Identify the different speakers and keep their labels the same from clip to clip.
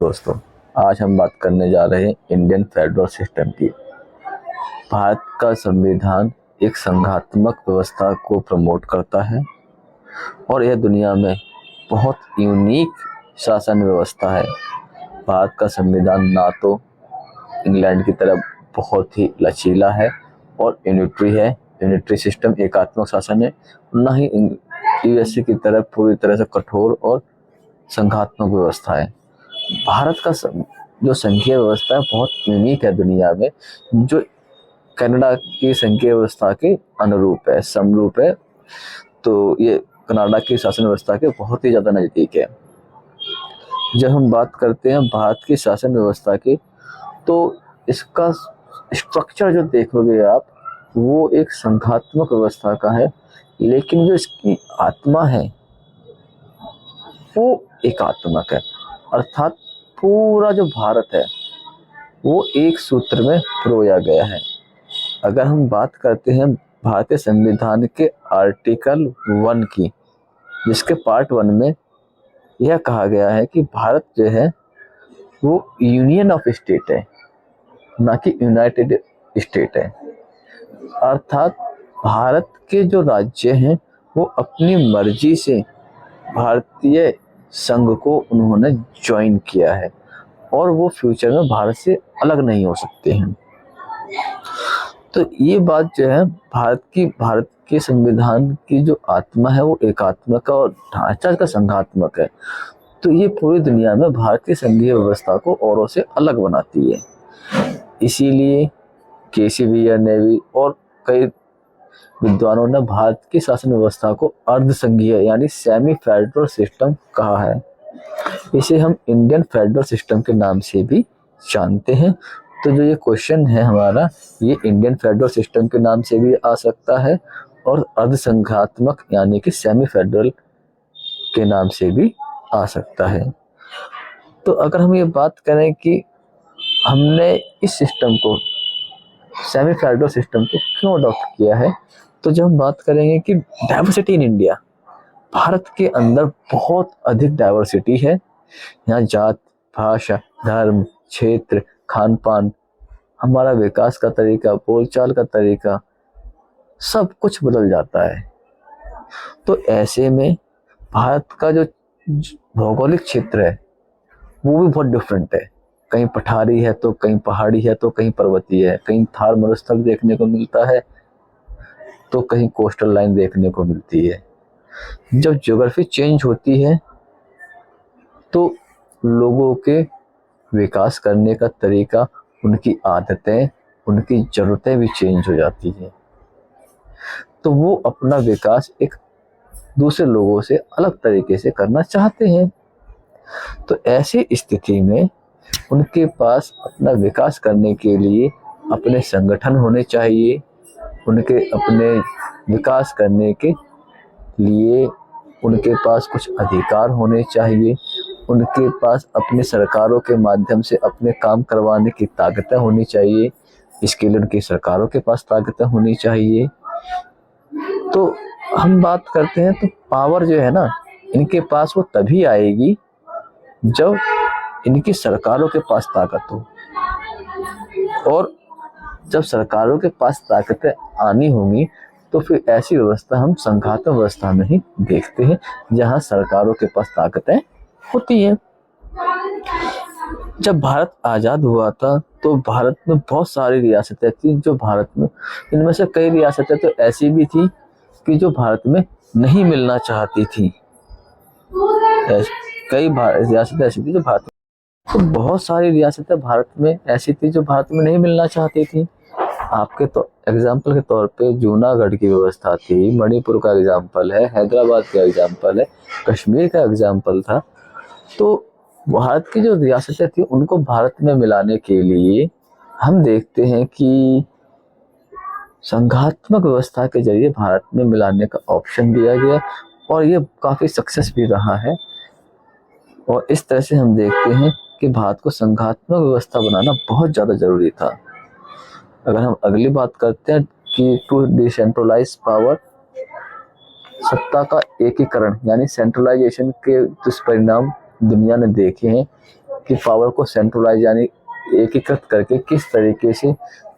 Speaker 1: दोस्तों, आज हम बात करने जा रहे हैं इंडियन फेडरल सिस्टम की। भारत का संविधान एक संघात्मक व्यवस्था को प्रमोट करता है और यह दुनिया में बहुत यूनिक शासन व्यवस्था है। भारत का संविधान ना तो इंग्लैंड की तरह बहुत ही लचीला है और यूनिटरी सिस्टम एकात्मक शासन है, ना ही यूएसए की तरह पूरी तरह से कठोर और संघात्मक व्यवस्था है। भारत का जो संघीय व्यवस्था है बहुत यूनिक है दुनिया में, जो कनाडा की संघीय व्यवस्था के अनुरूप है, समरूप है। तो ये कनाडा की शासन व्यवस्था के बहुत ही ज़्यादा नज़दीक है। जब हम बात करते हैं भारत की शासन व्यवस्था की, तो इसका स्ट्रक्चर जो देखोगे आप, वो एक संघात्मक व्यवस्था का है, लेकिन जो इसकी आत्मा है वो एकात्मक है। अर्थात पूरा जो भारत है वो एक सूत्र में पिरोया गया है। अगर हम बात करते हैं भारतीय संविधान के आर्टिकल 1 की, जिसके पार्ट 1 में यह कहा गया है कि भारत जो है वो यूनियन ऑफ स्टेट है, ना कि यूनाइटेड स्टेट है। अर्थात भारत के जो राज्य हैं वो अपनी मर्जी से भारतीय संघ को उन्होंने ज्वाइन किया है और वो फ्यूचर में भारत से अलग नहीं हो सकते हैं। तो ये बात जो है भारत के संविधान की जो आत्मा है वो एकात्मक और ढांचा का संघात्मक है। तो ये पूरी दुनिया में भारत की संघीय व्यवस्था को औरों से अलग बनाती है। इसीलिए केसीबी नेवी और कई विद्वानों ने भारत की शासन व्यवस्था को अर्ध संघीय यानी सेमी फेडरल सिस्टम कहा है। इसे हम इंडियन फेडरल सिस्टम के नाम से भी जानते हैं। तो जो ये क्वेश्चन है हमारा, ये इंडियन फेडरल सिस्टम के नाम से भी आ सकता है और अर्ध संघात्मक यानी कि सेमी फेडरल के नाम से भी आ सकता है। तो अगर हम ये बात करें कि हमने इस सिस्टम को, सेमी फेडरल सिस्टम को क्यों अडॉप्ट किया है, तो जब हम बात करेंगे कि डाइवर्सिटी इन इंडिया, भारत के अंदर बहुत अधिक डाइवर्सिटी है। यहाँ जात, भाषा, धर्म, क्षेत्र, खान पान, हमारा विकास का तरीका, बोलचाल का तरीका, सब कुछ बदल जाता है। तो ऐसे में भारत का जो भौगोलिक क्षेत्र है वो भी बहुत डिफरेंट है। कहीं पठारी है तो कहीं पहाड़ी है तो कहीं पर्वतीय है, कहीं थार मरुस्थल देखने को मिलता है तो कहीं कोस्टल लाइन देखने को मिलती है। जब ज्योग्राफी चेंज होती है तो लोगों के विकास करने का तरीका, उनकी आदतें, उनकी ज़रूरतें भी चेंज हो जाती हैं। तो वो अपना विकास एक दूसरे लोगों से अलग तरीके से करना चाहते हैं। तो ऐसी स्थिति में उनके पास अपना विकास करने के लिए अपने संगठन होने चाहिए, उनके अपने विकास करने के लिए उनके पास कुछ अधिकार होने चाहिए, उनके पास अपने सरकारों के माध्यम से अपने काम करवाने की ताकतें होनी चाहिए। इसके लिए उनकी सरकारों के पास ताकतें होनी चाहिए। तो हम बात करते हैं तो पावर जो है ना, इनके पास वो तभी आएगी जब इनकी सरकारों के पास ताकत हो, और जब सरकारों के पास ताकतें आनी होंगी तो फिर ऐसी व्यवस्था हम संघात्मक व्यवस्था में ही देखते हैं, जहां सरकारों के पास ताकतें होती हैं। जब भारत आज़ाद हुआ था तो भारत में बहुत सारी रियासतें थी जो भारत में, इनमें से कई रियासतें तो ऐसी भी थी कि जो भारत में नहीं मिलना चाहती थी। कई रियासतें ऐसी थी जो भारत में, तो बहुत सारी रियासतें भारत में ऐसी थी जो भारत में नहीं मिलना चाहती थी। आपके तो एग्जाम्पल के तौर पे जूनागढ़ की व्यवस्था थी, मणिपुर का एग्जाम्पल है, हैदराबाद का एग्जाम्पल है, कश्मीर का एग्जाम्पल था। तो भारत की जो रियासतें थी उनको भारत में मिलाने के लिए हम देखते हैं कि संघात्मक व्यवस्था के जरिए भारत में मिलाने का ऑप्शन दिया गया और ये काफ़ी सक्सेस भी रहा है। और इस तरह से हम देखते हैं कि भारत को संघात्मक व्यवस्था बनाना बहुत ज़्यादा ज़रूरी था। अगर हम अगली बात करते हैं कि टू डिसेंट्रलाइज पावर, सत्ता का एकीकरण यानी सेंट्रलाइजेशन के दुष्परिणाम दुनिया ने देखे हैं कि पावर को सेंट्रलाइज यानी एकीकृत करके किस तरीके से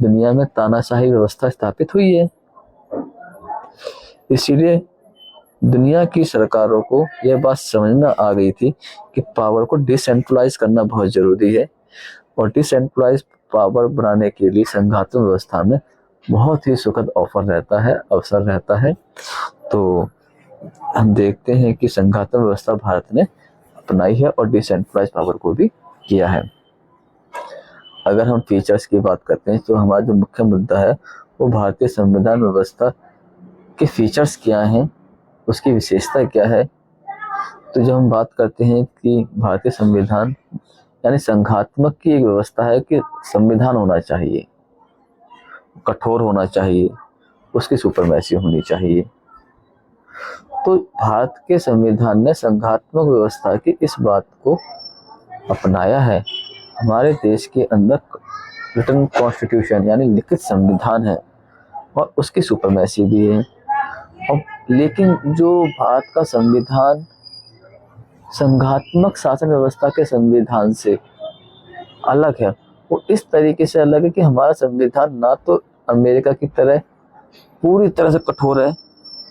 Speaker 1: दुनिया में तानाशाही व्यवस्था स्थापित हुई है। इसीलिए दुनिया की सरकारों को यह बात समझ में आ गई थी कि पावर को डिसेंट्रलाइज करना बहुत जरूरी है, और डिसेंट्रलाइज पावर बनाने के लिए संघात्मक व्यवस्था में बहुत ही सुखद अवसर रहता है। तो हम देखते हैं कि संघात्मक व्यवस्था भारत ने अपनाई है और डिसेंट्रलाइज पावर को भी किया है। अगर हम फीचर्स की बात करते हैं तो हमारा जो मुख्य मुद्दा है वो भारतीय संविधान व्यवस्था के फीचर्स क्या हैं, उसकी विशेषता क्या है। तो जब हम बात करते हैं कि भारतीय संविधान यानी संघात्मक की एक व्यवस्था है कि संविधान होना चाहिए, कठोर होना चाहिए, उसकी सुपरमैसी होनी चाहिए। तो भारत के संविधान ने संघात्मक व्यवस्था की इस बात को अपनाया है। हमारे देश के अंदर रिटन कॉन्स्टिट्यूशन यानी लिखित संविधान है और उसकी सुपरमैसी भी है। और लेकिन जो भारत का संविधान संघात्मक शासन व्यवस्था के संविधान से अलग है, वो इस तरीके से अलग है कि हमारा संविधान ना तो अमेरिका की तरह पूरी तरह से कठोर है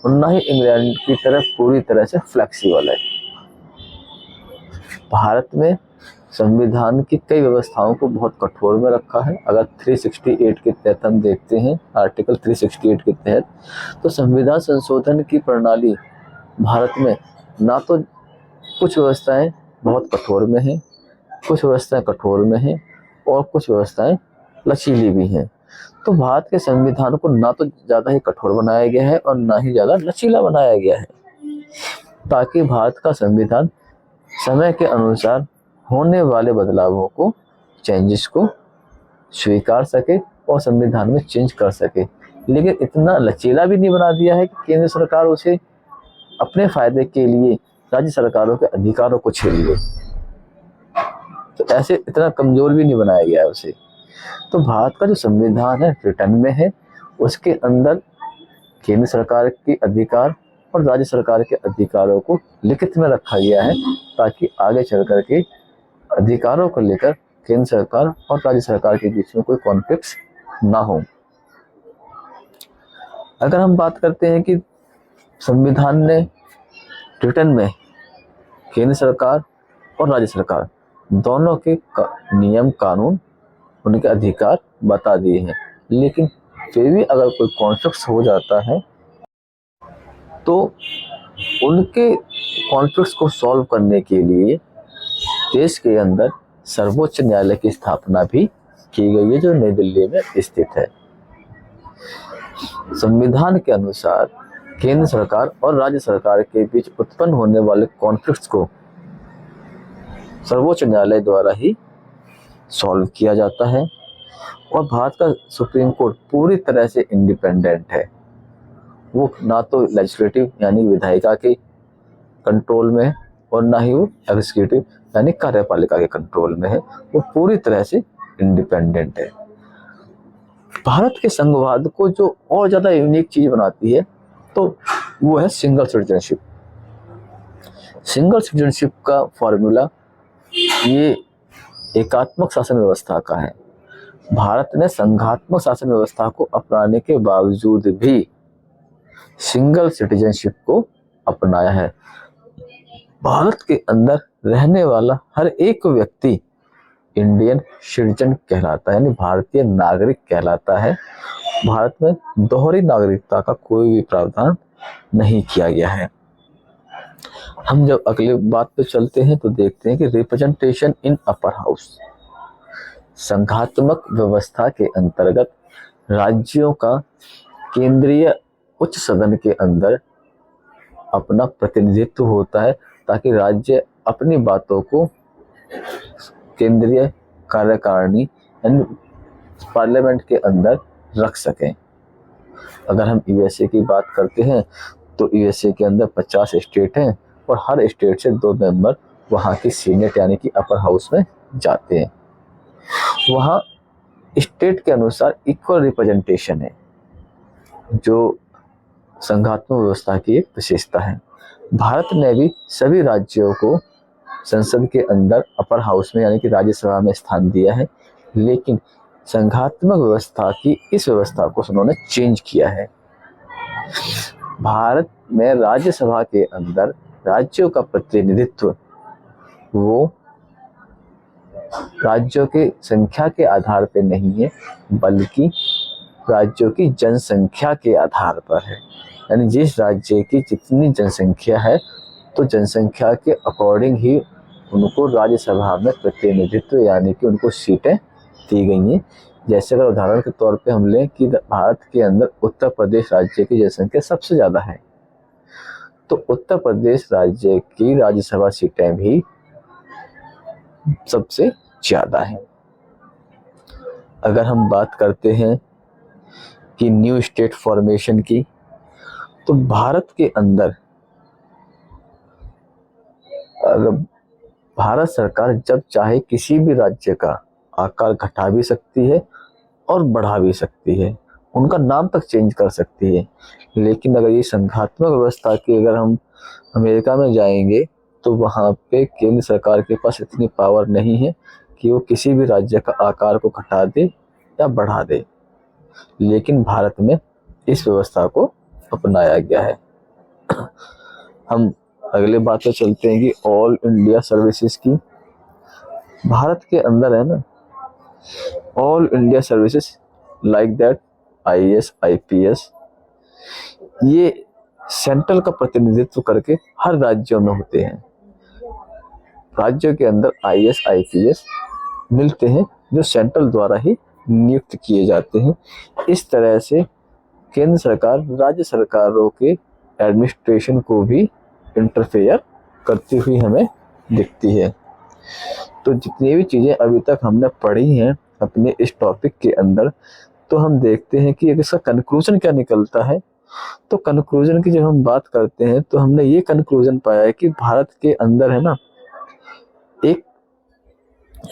Speaker 1: और ना ही इंग्लैंड की तरह पूरी तरह से फ्लेक्सिबल है। भारत में संविधान की कई व्यवस्थाओं को बहुत कठोर में रखा है। अगर 368 के तहत हम देखते हैं, आर्टिकल 368 के तहत, तो संविधान संशोधन की प्रणाली भारत में ना तो कुछ व्यवस्थाएं बहुत कठोर में हैं, कुछ व्यवस्थाएं कठोर में हैं और कुछ व्यवस्थाएं लचीली भी हैं। तो भारत के संविधान को ना तो ज़्यादा ही कठोर बनाया गया है और ना ही ज़्यादा लचीला बनाया गया है, ताकि भारत का संविधान समय के अनुसार होने वाले बदलावों को, चेंजेस को स्वीकार सके और संविधान में चेंज कर सके। लेकिन इतना लचीला भी नहीं बना दिया है कि केंद्र सरकार उसे अपने फायदे के लिए राज्य सरकारों के अधिकारों को छीन ले। तो ऐसे इतना कमजोर भी नहीं बनाया गया है उसे। तो भारत का जो संविधान है रिटर्न में है, उसके अंदर केंद्र सरकार के अधिकार और राज्य सरकार के अधिकारों को लिखित में रखा गया है, ताकि आगे चल कर के अधिकारों को लेकर केंद्र सरकार और राज्य सरकार के बीच में कोई कॉन्फ्लिक्ट ना हो। अगर हम बात करते हैं कि संविधान ने रिटर्न में केंद्र सरकार और राज्य सरकार दोनों के नियम, कानून, उनके अधिकार बता दिए हैं, लेकिन फिर भी अगर कोई कॉन्फ्लिक्ट हो जाता है तो उनके कॉन्फ्लिक्ट्स को सॉल्व करने के लिए देश के अंदर सर्वोच्च न्यायालय की स्थापना भी की गई है, जो नई दिल्ली में स्थित है। संविधान के अनुसार केंद्र सरकार और राज्य सरकार के बीच उत्पन्न होने वाले कॉन्फ्लिक्ट्स को सर्वोच्च न्यायालय द्वारा ही सॉल्व किया जाता है। और भारत का सुप्रीम कोर्ट पूरी तरह से इंडिपेंडेंट है। वो ना तो लेजिस्लेटिव यानी विधायिका के कंट्रोल में और ना ही वो एग्जीक्यूटिव यानी कार्यपालिका के कंट्रोल में है। वो पूरी तरह से इंडिपेंडेंट है। भारत के संघवाद को जो और ज्यादा यूनिक चीज बनाती है तो वो है सिंगल सिटीजनशिप। सिंगल सिटीजनशिप का फॉर्मूला ये एकात्मक शासन व्यवस्था का है। भारत ने संघात्मक शासन व्यवस्था को अपनाने के बावजूद भी सिंगल सिटीजनशिप को अपनाया है। भारत के अंदर रहने वाला हर एक व्यक्ति इंडियन सिटीजन कहलाता है, यानी भारतीय नागरिक कहलाता है। भारत में दोहरी नागरिकता का कोई भी प्रावधान नहीं किया गया है। हम जब अगली बात पे चलते हैं तो देखते हैं कि रिप्रेजेंटेशन इन अपर हाउस। संघात्मक व्यवस्था के अंतर्गत राज्यों का केंद्रीय उच्च सदन के अंदर अपना प्रतिनिधित्व होता है, ताकि राज्य अपनी बातों को केंद्रीय कार्यकारिणी यानी पार्लियामेंट के अंदर रख सकें। अगर हम यूएसए की बात करते हैं तो यूएसए के अंदर 50 स्टेट हैं और हर स्टेट से 2 मेंबर वहाँ की सीनेट यानी कि अपर हाउस में जाते हैं। वहाँ स्टेट के अनुसार इक्वल रिप्रेजेंटेशन है, जो संघात्मक व्यवस्था की एक विशेषता है। भारत ने भी सभी राज्यों को संसद के अंदर अपर हाउस में यानी कि राज्यसभा में स्थान दिया है, लेकिन संघात्मक व्यवस्था की इस व्यवस्था को उन्होंने चेंज किया है। भारत में राज्यसभा के अंदर राज्यों का प्रतिनिधित्व वो राज्यों की संख्या के आधार पर नहीं है, बल्कि राज्यों की जनसंख्या के आधार पर है। यानी जिस राज्य की जितनी जनसंख्या है, तो जनसंख्या के अकॉर्डिंग ही उनको राज्यसभा में प्रतिनिधित्व यानी कि उनको सीटें दी गई हैं। जैसे अगर उदाहरण के तौर पे हम लें कि भारत के अंदर उत्तर प्रदेश राज्य की जनसंख्या सबसे ज़्यादा है, तो उत्तर प्रदेश राज्य की राज्यसभा सीटें भी सबसे ज़्यादा हैं। अगर हम बात करते हैं कि न्यू स्टेट फॉर्मेशन की, तो भारत के अंदर अगर भारत सरकार जब चाहे किसी भी राज्य का आकार घटा भी सकती है और बढ़ा भी सकती है, उनका नाम तक चेंज कर सकती है। लेकिन अगर ये संघात्मक व्यवस्था की अगर हम अमेरिका में जाएंगे, तो वहाँ पे केंद्र सरकार के पास इतनी पावर नहीं है कि वो किसी भी राज्य का आकार को घटा दे या बढ़ा दे। लेकिन भारत में इस व्यवस्था को अपनाया गया है। हम अगले बात पे चलते हैं कि ऑल इंडिया सर्विसेज की। भारत के अंदर है ना all India services like that IAS IPS, ये सेंट्रल का प्रतिनिधित्व करके हर राज्यों में होते हैं। राज्यों के अंदर IAS IPS मिलते हैं जो सेंट्रल द्वारा ही नियुक्त किए जाते हैं। इस तरह से केंद्र सरकार राज्य सरकारों के एडमिनिस्ट्रेशन को भी इंटरफेयर करती हुई हमें दिखती है। तो जितनी भी चीज़ें अभी तक हमने पढ़ी हैं अपने इस टॉपिक के अंदर, तो हम देखते हैं कि इसका कंक्लूजन क्या निकलता है। तो कंक्लूजन की जब हम बात करते हैं, तो हमने ये कंक्लूजन पाया है कि भारत के अंदर है ना एक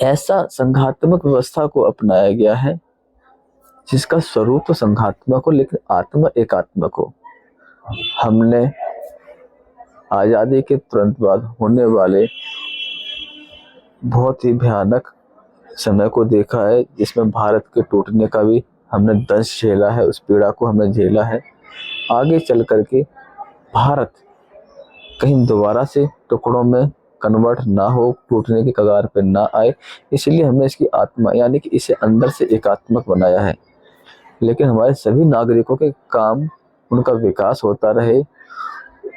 Speaker 1: ऐसा संघात्मक व्यवस्था को अपनाया गया है जिसका स्वरूप तो संघात्मक हो लेकिन आत्मा एकात्मक हो। हमने आज़ादी के तुरंत बाद होने वाले बहुत ही भयानक समय को देखा है, जिसमें भारत के टूटने का भी हमने दंश झेला है, उस पीड़ा को हमने झेला है। आगे चल कर के भारत कहीं दोबारा से टुकड़ों में कन्वर्ट ना हो, टूटने की कगार पर ना आए, इसलिए हमने इसकी आत्मा यानी कि इसे अंदर से एकात्मक बनाया है। लेकिन हमारे सभी नागरिकों के काम, उनका विकास होता रहे,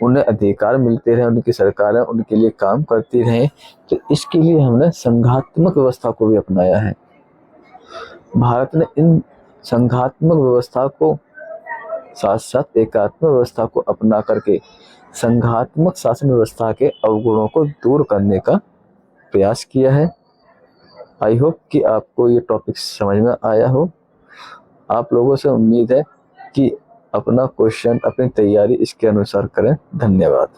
Speaker 1: उन्हें अधिकार मिलते रहे, उनकी सरकारें उनके लिए काम करती रहें, तो इसके लिए हमने संघात्मक व्यवस्था को भी अपनाया है। भारत ने इन संघात्मक व्यवस्था को साथ साथ एकात्मक व्यवस्था को अपना करके संघात्मक शासन व्यवस्था के अवगुणों को दूर करने का प्रयास किया है। आई होप कि आपको ये टॉपिक समझ में आया हो। आप लोगों से उम्मीद है कि अपना क्वेश्चन, अपनी तैयारी इसके अनुसार करें। धन्यवाद।